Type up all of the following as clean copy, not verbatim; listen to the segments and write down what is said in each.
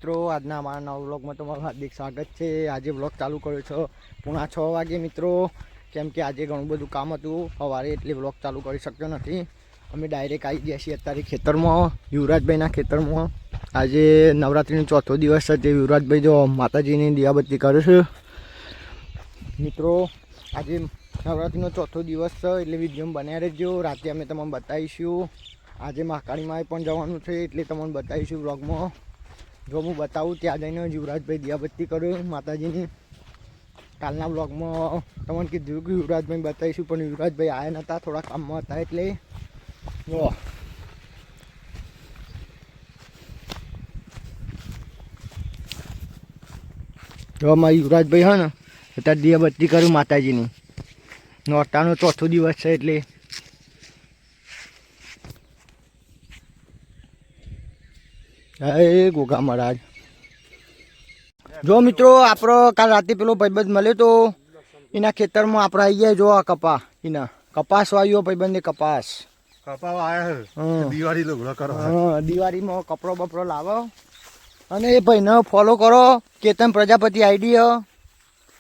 મિત્રો આજના અમારા નવા વ્લોગમાં તમારું હાર્દિક સ્વાગત છે। આજે વ્લોગ ચાલુ કર્યો છે 6:30 વાગે મિત્રો, કેમ કે આજે ઘણું બધું કામ હતું સવારે એટલે વ્લોગ ચાલુ કરી શક્યો નથી। અમે ડાયરેક્ટ આવી ગયા છીએ અત્યારે ખેતરમાં, યુવરાજભાઈના ખેતરમાં। આજે નવરાત્રિનો ચોથો દિવસ છે, તે યુવરાજભાઈ જો માતાજીની દિયાબત્તી કરે છે મિત્રો। આજે નવરાત્રિનો ચોથો દિવસ છે એટલે વિડીયો બનાવી રહેજો, રાતે અમે તમને બતાવીશું। આજે મહાકાળીમાં પણ જવાનું છે એટલે તમને બતાવીશું વ્લોગમાં। જો હું બતાવું ત્યાં જઈને યુવરાજભાઈ દિયાબત્તી કર્યો માતાજીની। કાલના વ્લોગમાં તમને કીધું કે યુવરાજભાઈ બતાવીશું, પણ યુવરાજભાઈ આવ્યા નહોતા, થોડા કામમાં હતા એટલે। જો અમારા યુવરાજભાઈ હે ને અત્યારે દિયાબત્તી કર્યું માતાજીની। નોરતાનો ચોથો દિવસ છે એટલે એ ગોગા મહારાજ। જો મિત્રો આપણો કાલ રાતે પેલો ભાઈબંધ મળ્યો તો એના ખેતરમાં આપણે આવી ગયા। જો આ કપા એના કપાસ વાવ્યો ભાઈબંધે, કપાસ દિવાળીમાં કપડો બપડો લાવો અને એ ભાઈને ફોલો કરો, કેતન પ્રજાપતિ આઈડી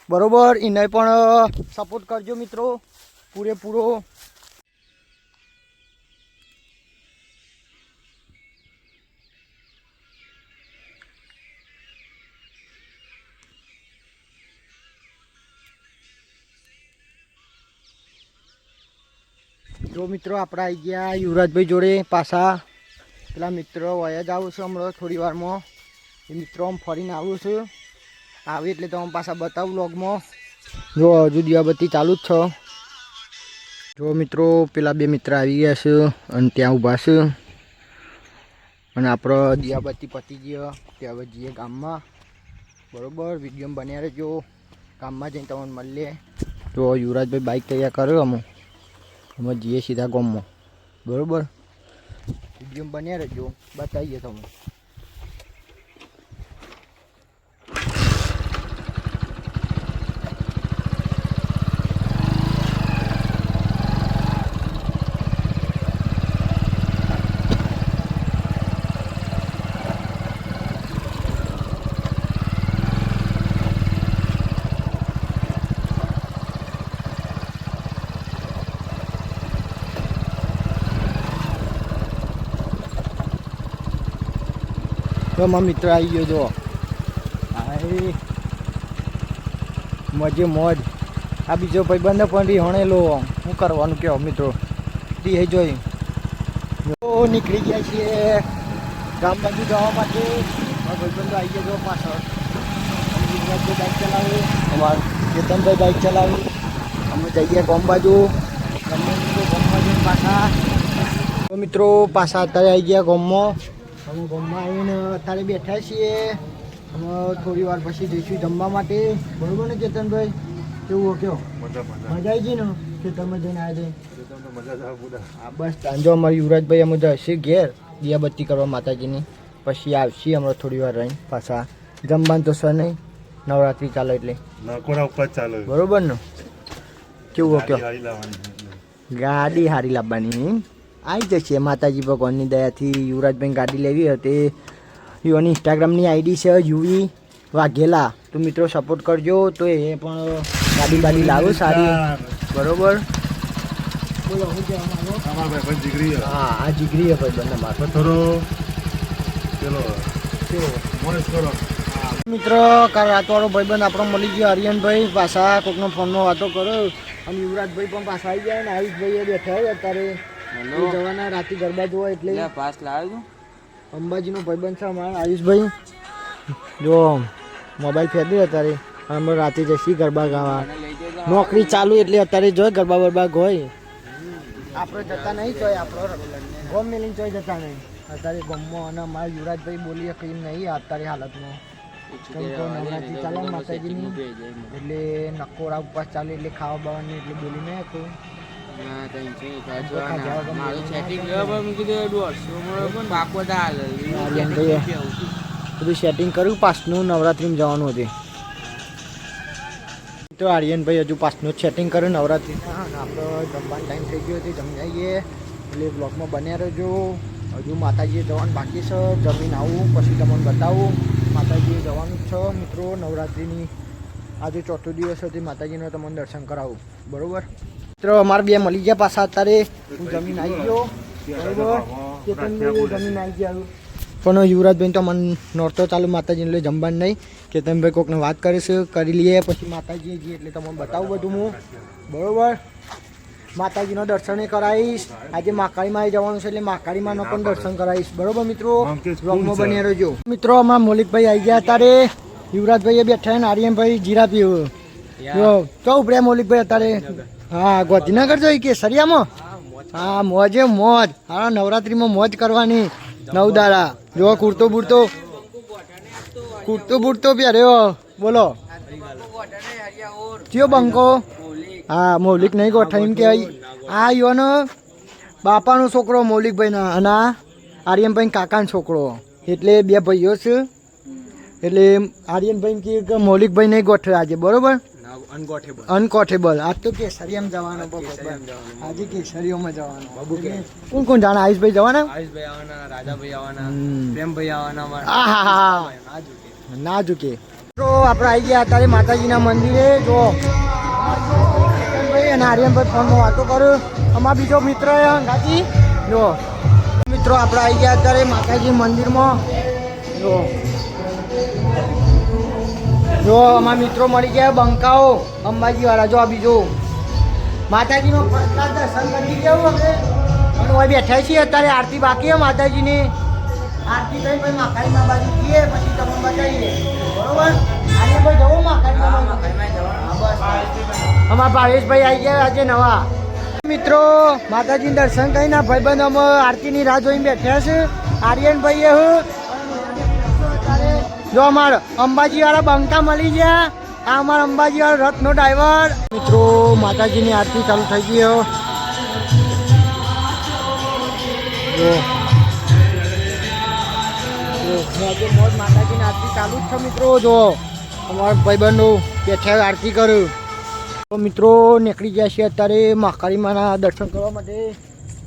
બરોબર, એને પણ સપોર્ટ કરજો મિત્રો પૂરેપૂરો। જો મિત્રો આપણે આવી ગયા યુવરાજભાઈ જોડે પાછા। પેલા મિત્રો વયા જ આવું છું હમણાં થોડી વારમાં, એ મિત્રો આમ ફરીને આવું છું, આવી એટલે તમે પાછા બતાવું વ્લોગમાં। જો હજુ દિયાબત્તી ચાલુ જ છે। જો મિત્રો પેલા બે મિત્ર આવી ગયા છે અને ત્યાં ઊભા છે, અને આપણે દિયાબત્તી પતી ગયા ત્યાં હવે જઈએ ગામમાં બરોબર। વિડીયો બન્યા રહેજો, ગામમાં જઈને તમને મળીએ। જો યુવરાજભાઈ બાઇક તૈયાર કર્યો અમે જઈએ સીધા ગામમાં બરોબર। વિડીયો બન્યા રહેજો, બતાવીએ તમને। તો મારા મિત્ર આવી ગયો, જો હાય મજે મોજ। આ બીજો ભાઈબંધ પણ રીહણેલો, શું કરવાનું કહો મિત્રો, રીહે જોઈ નીકળી ગયા છીએ ગામ બાજુ જવા માટે। ભાઈબંધો આવી ગયો જો પાછળ, ગુજરાતભાઈ બાઇક ચલાવે, અમારા કેતનભાઈ બાઇક ચલાવે, અમે જઈએ ગામ બાજુ। પાછા તો મિત્રો પાછા અત્યારે આવી ગયા ગામમાં। અમે ગામમાં આવીને અત્યારે બેઠા છીએ, અમે થોડી વાર પછી જઈશું જમવા માટે બરોબર ને કેતનભાઈ? કેવું કહો? મજા આવી ગઈ ને ખેતરમાં જઈને આવ્યા છે? હા બસ સાંજો અમારી યુવરાજભાઈ અમે જશે ઘેર દિયાબત્તી કરવા માતાજીની, પછી આવશે હમણાં થોડી વાર રહીને પાછા। જમવાનું તો સર નહીં, નવરાત્રિ ચાલે એટલે બરોબર ને? કેવું કહો? ગાડી હારી લાવવાની આવી જશે માતાજી ભગવાનની દયાથી। યુવરાજભાઈ ગાડી લેવી હતી, એની ઇન્સ્ટાગ્રામની આઈડી છે યુવી વાઘેલા, તો મિત્રો સપોર્ટ કરજો। તો એ પણ ગાડી બાડી લાવો સારી બરોબર। બોલો શું કહેવાનું? હા આ જીગરી છે ભાઈ બંને મારો થોડો મિત્રો। કાલ રાતવાળો ભાઈબંધ આપણો મળી ગયો આર્યનભાઈ, પાછા કોઈકનો ફોનમાં વાતો કરો, અને યુવરાજભાઈ પણ પાછા આવી ગયા ને આયુષભાઈ બેઠા હોય અત્યારે જવાના રાતે ગરબા જોવા એટલે પાસ લાવ્યો છું। અંબાજીનો ભાઈબંધ છે અમારા આયુષભાઈ, જો મોબાઈલ ફેરવી અત્યારે અમે રાતે જઈશી ગરબા ગાવા। નોકરી ચાલુ એટલે અત્યારે જોઈ ગરબા બરબા ગોય, આપણે જતા નહીં જોઈ, આપણો ગોમ મેલીને જોઈ જતા નહીં અત્યારે ગમમાં। અને અમારા યુવરાજભાઈ બોલીએ કંઈ નહીં અત્યારે હાલતમાં, નવરાત્રી ચાલે માતાજીની એટલે નકોરા ઉપવાસ ચાલે એટલે ખાવા બાવાની એટલે બોલી નહીં હતું। બધું સેટિંગ કર્યું, પાસનું નવરાત્રિમાં જવાનું હતું તો આર્યનભાઈ હજુ પાસનું સેટિંગ કર્યું નવરાત્રિના। આપણો જમવાનો ટાઈમ થઈ ગયો હતો, જમી આવીએ એટલે બ્લોગમાં બન્યા રહેજો। હજુ માતાજીએ જવાનું બાકી છે, જમીન આવું પછી તમને બતાવું। માતાજીએ જવાનું જ છે મિત્રો. નવરાત્રિની આજે ચોથો દિવસ હતી. માતાજીને તમને દર્શન કરાવું બરોબર મિત્રો. અમારે બે મળી ગયા પાછા અત્યારે. હું જમીન આવી ગયો બરોબર. કેતનભાઈ જમીન આવી ગયા પણ યુવરાજભાઈ તો મને નોરતો ચાલુ માતાજીને લઈ જમવાનું નહીં. કેતનભાઈ કોકને વાત કરીશ કરી લઈએ પછી માતાજી જઈએ એટલે તમને બતાવું બધું હું બરોબર. માતાજીનો દર્શન કરાવીશ. આજે મહાકાળીમાં જવાનું છે એટલે મહાકાળીમાંનો પણ દર્શન કરાવીશ બરોબર મિત્રો. બ્લોગમાં બની રહેજો મિત્રો. અમારા મૌલિકભાઈ આવી ગયા અત્યારે. યુવરાજભાઈ બેઠા ને આર્યનભાઈ જીરા પીવું તો ઉપડ્યા મૌલિકભાઈ અત્યારે. હા ગોધીનગર જોઈ કે સરિયામાં. હા મોજે મોજ. હા નવરાત્રિમાં મોજ કરવાની 9 દાડા. જો કુર્તો બુરતો પહેર્યો બોલો કયો બંકો. હા મૌલિક નહીં ગોઠા એમ કહેવાય. આ યોનો બાપાનો છોકરો મૌલિકભાઈ ના અને આર્યનભાઈ કાકાનો છોકરો એટલે બે ભાઈઓ છે. એટલે આર્યનભાઈ કે મૌલિકભાઈ નહીં ગોઠવે આજે બરોબર. અનકોઠેબલ. આજ તો કેસરીયામાં જવાનો આજે કેસરીઓમાં જવાનો. કોણ કોણ જાણે? આયુષભાઈ જવાના. ના ઝૂકે તો આપણે આવી ગયા અત્યારે માતાજીના મંદિરે. જો ભાઈ અને આર્યનભાઈ ફોનમાં વાતો કરું. અમારા બીજો મિત્ર ગાજી જો મિત્રો આપણે આવી ગયા અત્યારે માતાજી મંદિરમાં. જો અમારા મિત્રો મળી ગયા બંકાઓ અંબાજી વાળા. જો આ બીજું માતાજીનો પ્રસાદ દર્શન કરી ગયા અમે અને હવે બેઠા છીએ અત્યારે. આરતી બાકી માતાજીની આરતી થઈ પછી મહાકાળીમાં બાજુ જઈએ પછી તમને બતાવીએ બરોબર. આજે ભાઈ જવું મહાકાળીમાં અમારા ભાવેશભાઈ આવી ગયા આજે નવા. મિત્રો માતાજીના દર્શન કરીને ભાઈબંધ અમે આરતીની રાહ જોઈને બેઠ્યા છે. આર્યનભાઈએ જો અમારા અંબાજી વાળા બંકા મળી ગયા. આ અમારા અંબાજી વાળો રથનો ડ્રાઈવર. મિત્રો માતાજીની આરતી ચાલુ થઈ ગઈ. માતાજીની આરતી ચાલુ જ છે મિત્રો. જો અમારા ભાઈબંધો બેઠા આરતી કર્યું તો મિત્રો નીકળી ગયા છીએ અત્યારે મહાકાળીમાના દર્શન કરવા માટે.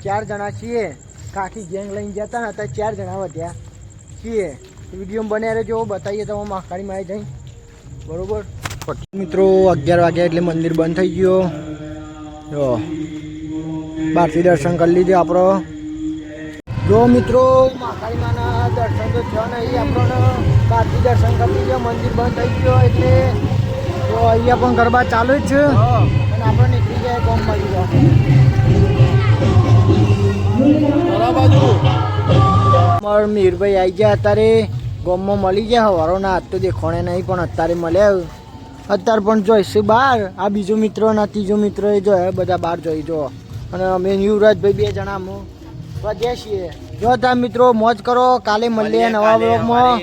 4 જણા છીએ. કાકી ગેંગ લઈને ગયા હતા ને અત્યારે 4 જણા વધ્યા છીએ. વિડીયો બન્યા રહેજો બતાવીએ તમે મહાકાળીમાં જઈ બરોબર. મિત્રો 11 વાગ્યા એટલે મંદિર બંધ થઈ ગયો. જો બહારથી દર્શન કરી લીધું આપણો. જો મિત્રો મહાકાળીમાના દર્શન તો થયો નહીં આપણને. બહારથી દર્શન કરી લીધું. મંદિર બંધ થઈ ગયો એટલે તો અહીંયા પણ ગરબા ચાલુ જ છે અને આપણે નીકળી ગયા ગામ બાજુ. અમારા મીરભાઈ આવી ગયા અત્યારે. ગામમાં મળી ગયા. હવારોના આજ તો દેખોણે નહીં પણ અત્યારે મળ્યા. અત્યારે પણ જોઈશું બહાર. આ બીજો મિત્ર અને ત્રીજો મિત્ર એ જોયા બધા બહાર જોઈ જો. અને અમે યુવરાજભાઈ 2 જણા વધ્યા છીએ. જો તમે મિત્રો મોજ કરો. કાલે મળીએ નવા બ્લોગમાં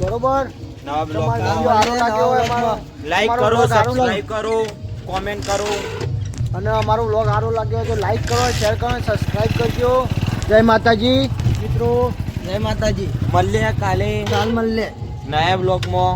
બરોબર. લાઈક કરો, સબસ્ક્રાઇબ કરો, કોમેન્ટ કરો અને અમારો વ્લોગ સારો લાગ્યો તો લાઈક કરો, શેર કરો, સબસ્ક્રાઇબ કરજો. જય માતાજી મિત્રો. જય માતાજી. મળીએ કાલે મળીએ નયા બ્લોગમાં.